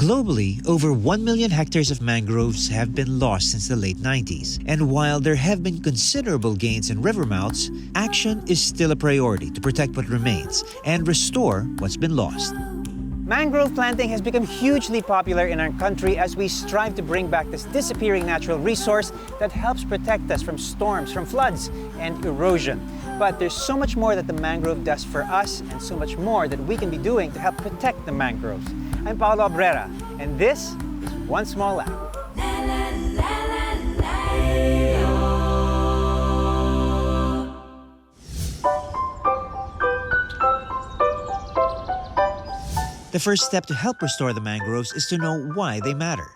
Globally, over 1 million hectares of mangroves have been lost since the late 90s. And while there have been considerable gains in river mouths, action is still a priority to protect what remains and restore what's been lost. Mangrove planting has become hugely popular in our country as we strive to bring back this disappearing natural resource that helps protect us from storms, from floods, and erosion. But there's so much more that the mangrove does for us and so much more that we can be doing to help protect the mangroves. I'm Paolo Abrera, and this is One Small Act. The first step to help restore the mangroves is to know why they matter.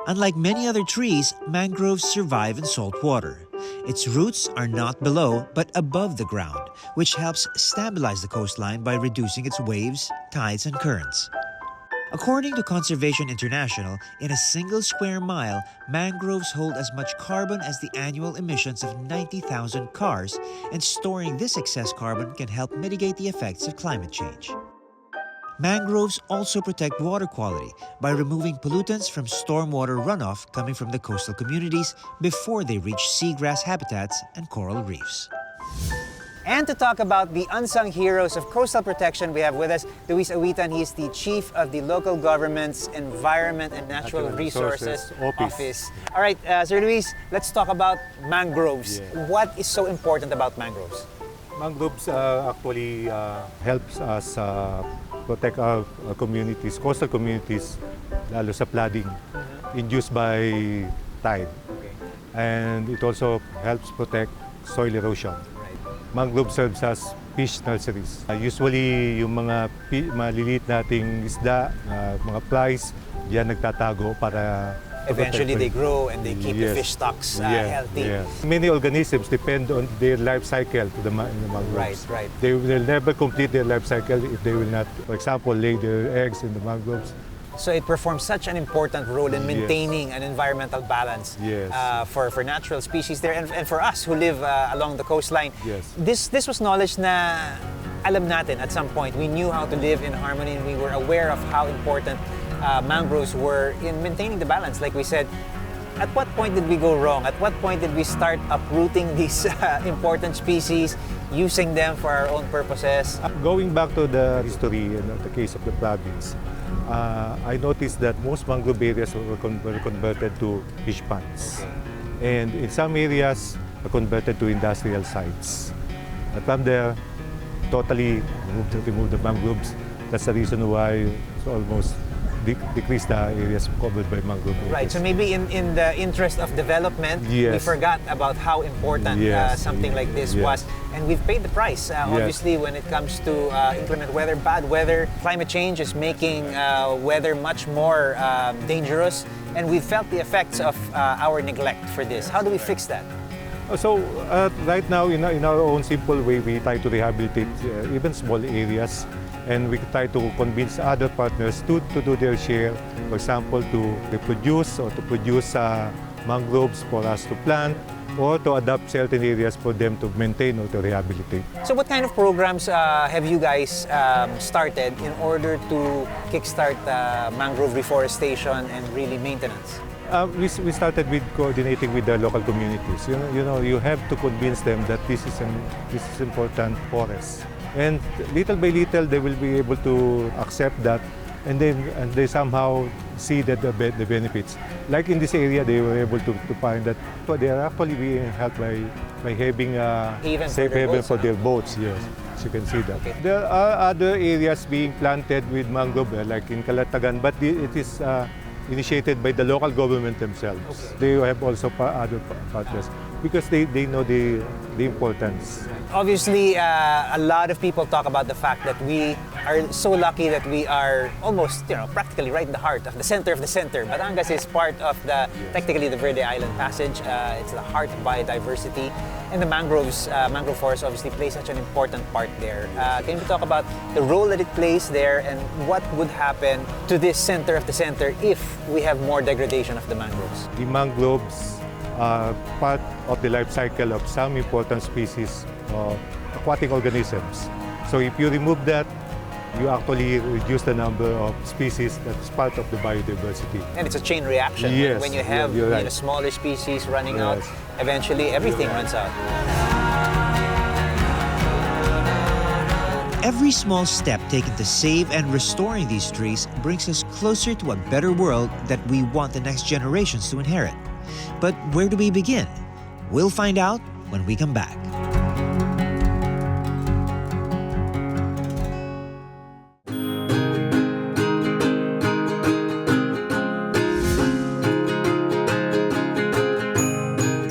Unlike many other trees, mangroves survive in salt water. Its roots are not below, but above the ground, which helps stabilize the coastline by reducing its waves, tides, and currents. According to Conservation International, in a single square mile, mangroves hold as much carbon as the annual emissions of 90,000 cars, and storing this excess carbon can help mitigate the effects of climate change. Mangroves also protect water quality by removing pollutants from stormwater runoff coming from the coastal communities before they reach seagrass habitats and coral reefs. And to talk about the unsung heroes of coastal protection, we have with us Luis Awitan. He's the chief of the local government's Environment and Natural Resources Office. All right, Sir Luis, let's talk about mangroves. Yeah. What is so important about mangroves? Mangroves actually helps us protect our communities, coastal communities, lalo sa flooding induced by tide. Okay. And it also helps protect soil erosion. Mangrove serves as fish nurseries. Usually, yung mga maliliit nating isda, mga flies, diyan nagtatago para eventually they grow and they keep the fish stocks healthy. Yes. Many organisms depend on their life cycle to in the mangroves. Right. They will never complete their life cycle if they will not, for example, lay their eggs in the mangroves. So it performs such an important role in maintaining an environmental balance for natural species there and for us who live along the coastline. Yes. This was knowledge na alam natin at some point. We knew how to live in harmony and we were aware of how important mangroves were in maintaining the balance. Like we said, at what point did we go wrong? At what point did we start uprooting these important species, using them for our own purposes? Going back to the history and the case of the province, I noticed that most mangrove areas were converted to fish ponds. Okay. And in some areas, were converted to industrial sites. And from there, totally remove the mangroves. That's the reason why it's almost decrease the areas covered by mangrove areas. Right, so maybe in the interest of development, we forgot about how important something like this was. And we've paid the price, obviously, when it comes to inclement weather, bad weather. Climate change is making weather much more dangerous, and we've felt the effects of our neglect for this. How do we fix that? So right now, in our own simple way, we try to rehabilitate even small areas. And we try to convince other partners to do their share, for example, to reproduce or to produce mangroves for us to plant or to adapt certain areas for them to maintain or to rehabilitate. So what kind of programs have you guys started in order to kickstart mangrove reforestation and really maintenance? We started with coordinating with the local communities. You have to convince them that this is important forest. And little by little, they will be able to accept that, and they somehow see that the benefits. Like in this area, they were able to find that they are actually being helped by having a safe haven for their boats. Yes, as you can see that. Okay. There are other areas being planted with mangrove, like in Calatagan, but it is initiated by the local government themselves. Okay. They have also other partners because they know the importance. Obviously, a lot of people talk about the fact that we are so lucky that we are almost, practically right in the heart of the center of the center. Batangas is part of technically the Verde Island Passage. It's the heart of biodiversity. And the mangrove forest obviously plays such an important part there. Can you talk about the role that it plays there and what would happen to this center of the center if we have more degradation of the mangroves? The mangroves are part of the life cycle of some important species of aquatic organisms. So if you remove that, you actually reduce the number of species that is part of the biodiversity. And it's a chain reaction. Yes, When you have you're right. smaller species running out, Yes. eventually everything runs out. Every small step taken to save and restoring these trees brings us closer to a better world that we want the next generations to inherit. But where do we begin? We'll find out when we come back.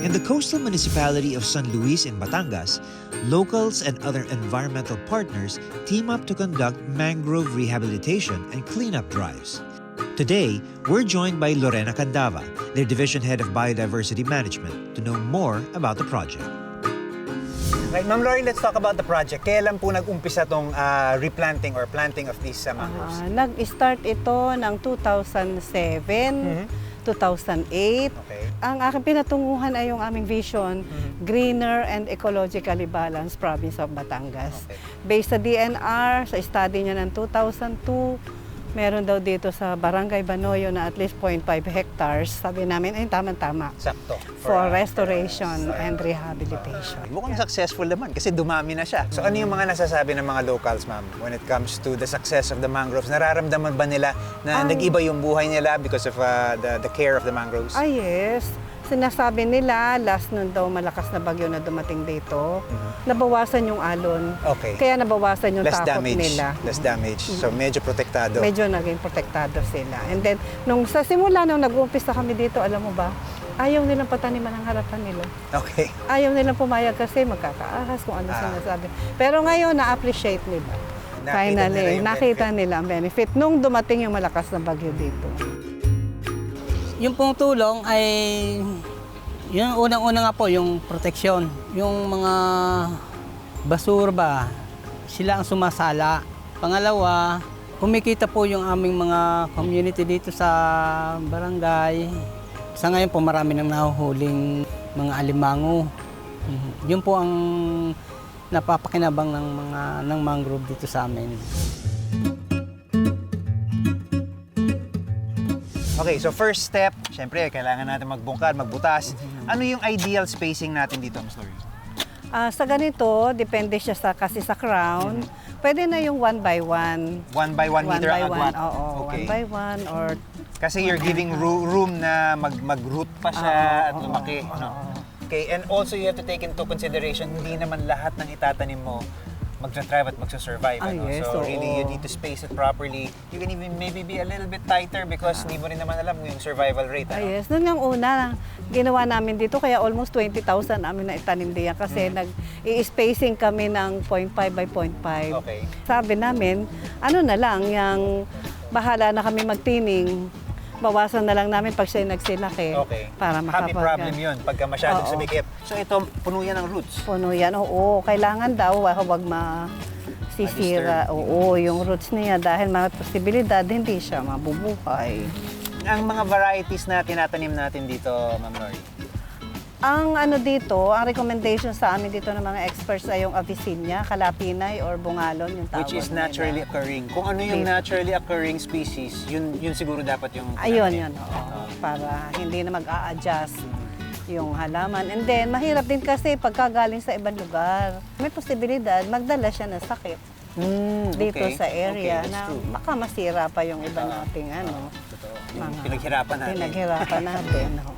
In the coastal municipality of San Luis in Batangas, locals and other environmental partners team up to conduct mangrove rehabilitation and cleanup drives. Today, we're joined by Lorena Candava, their division head of biodiversity management, to know more about the project. Right, Ma'am Lori, let's talk about the project. Kailan po nag-umpisa tong replanting or planting of these mangroves? Nag-start ito ng 2007, 2008. Okay. Ang aking pinatunguhan ay yung aming vision, greener and ecologically balanced province of Batangas. Okay. Based sa DNR, sa study niya ng 2002, meron daw dito sa Barangay Banoyo na at least 0.5 hectares. Sabi namin, ay tama-tama. Sakto. For restoration and rehabilitation. Mukhang successful naman kasi dumami na siya. So ano yung mga nasasabi ng mga locals, ma'am, when it comes to the success of the mangroves? Nararamdaman ba nila na nag-iba yung buhay nila because of the care of the mangroves? Ah, yes. Sinasabi nila, last nun daw malakas na bagyo na dumating dito, nabawasan yung alon. Okay. Kaya nabawasan yung Less takot damage. nila. Less damage. So medyo protektado. Medyo naging protektado sila. And then, nung sa simula, nung nag-uumpisa kami dito, alam mo ba, ayaw nilang pataniman ang harapan nila. Okay. Ayaw nilang pumayag kasi magkakaahas kung ano sinasabi. Pero ngayon, na-appreciate nila. Finally, nakita nila ang benefit nung dumating yung malakas na bagyo dito. Yung pong tulong ay, yung unang-una nga po, yung proteksyon. Yung mga basura ba, sila ang sumasala. Pangalawa, kumikita po yung aming mga community dito sa barangay. Sa ngayon po, marami nang nahuhuling mga alimango. Yun po ang napapakinabang ng mangrove dito sa amin. Okay, so first step, syempre, kailangan natin magbungkad, magbutas. Ano yung ideal spacing natin dito, Ms. Lori? Sa ganito, depende siya kasi sa crown. Pwede na yung 1 by 1. 1 by 1 meter ang agwat? Oo, Okay. 1 by 1 or... Kasi you're giving room na mag-root pa siya at lumaki. No? Okay, and also you have to take into consideration, hindi naman lahat ng itatanim mo magsa-thrive at magsa-survive. Yes, so really, you need to space it properly. You can even maybe be a little bit tighter because hindi mo rin naman alam yung survival rate. Yes, noon yung una, ginawa namin dito, kaya almost 20,000 namin na itanim diyan kasi nag-i-spacing kami ng 0.5 by 0.5. Okay. Sabi namin, ano na lang, yung bahala na kami magtining, bawasan na lang namin pag siya nagsilaki. Okay. Para Happy problem yun pagka masyadong Oo. sumikip. So ito, puno yan ng roots. Puno yan, oo. Kailangan daw, huwag masisira. Oo, yung roots niya dahil mga posibilidad, hindi siya mabubuhay. Ang mga varieties na tinatanim natin dito, Ma'am Lori? Ang ano dito, ang recommendation sa amin dito ng mga experts ay yung Avicennia, Kalapinay, or Bungalon, yung tawag Which is nila. naturally occurring. Kung ano yung naturally occurring species, yun siguro dapat yung Ayun, tinatanim. yun, oo. Para hindi na mag-a-adjust yung halaman. And then, mahirap din kasi pagkagaling sa ibang lugar. May posibilidad, magdala siya ng sakit dito okay. sa area Okay, that's na true. baka masira pa yung iba nating ano. Totoo. Yung Mga pinaghirapan natin. Pinaghirapan natin, oo.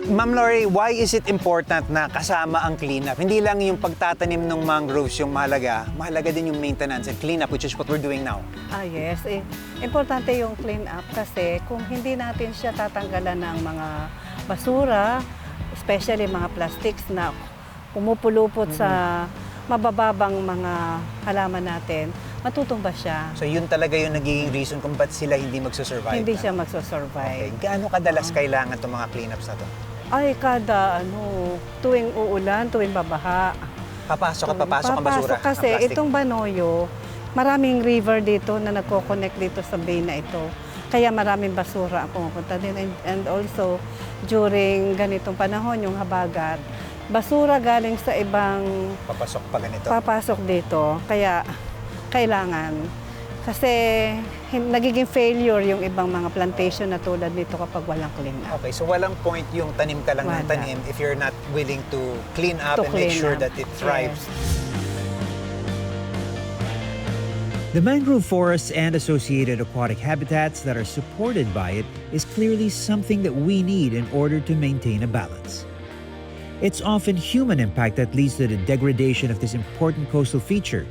Ma'am Lori, why is it important na kasama ang cleanup? Hindi lang yung pagtatanim ng mangroves yung mahalaga, mahalaga din yung maintenance and cleanup, which is what we're doing now. Yes. Importante yung clean up kasi kung hindi natin siya tatanggalan ng mga basura, especially mga plastics na pumupulupot sa mabababang mga halaman natin, matutumba siya. So yun talaga yung nagiging reason kung ba't sila hindi magsusurvive. Hindi na. siya Okay. magsusurvive. Gaano kadalas kailangan itong mga cleanups na to? Ay, kada tuwing uulan, tuwing babaha. Papasok ang basura. Kasi ang plastic. itong Banoyo, maraming river dito na nagko-connect dito sa bay na ito. Kaya maraming basura ang pumupunta din. And also, during ganitong panahon, yung habagat, basura galing sa ibang Papasok pa ganito. papasok dito. Kaya kailangan. Kasi nagiging failure yung ibang mga plantation na tulad nito kapag walang clean up. Okay, so walang point yung tanim ka lang ng Wala. tanim if you're not willing to clean up To and make clean sure up. that it thrives. The mangrove forests and associated aquatic habitats that are supported by it is clearly something that we need in order to maintain a balance. It's often human impact that leads to the degradation of this important coastal feature.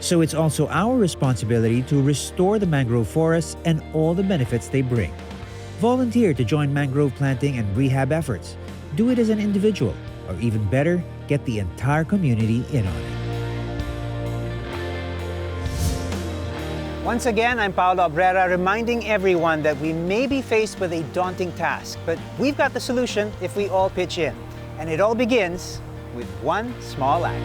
So it's also our responsibility to restore the mangrove forests and all the benefits they bring. Volunteer to join mangrove planting and rehab efforts. Do it as an individual, or even better, get the entire community in on it. Once again, I'm Paolo Abrera, reminding everyone that we may be faced with a daunting task, but we've got the solution if we all pitch in. And it all begins with one small act.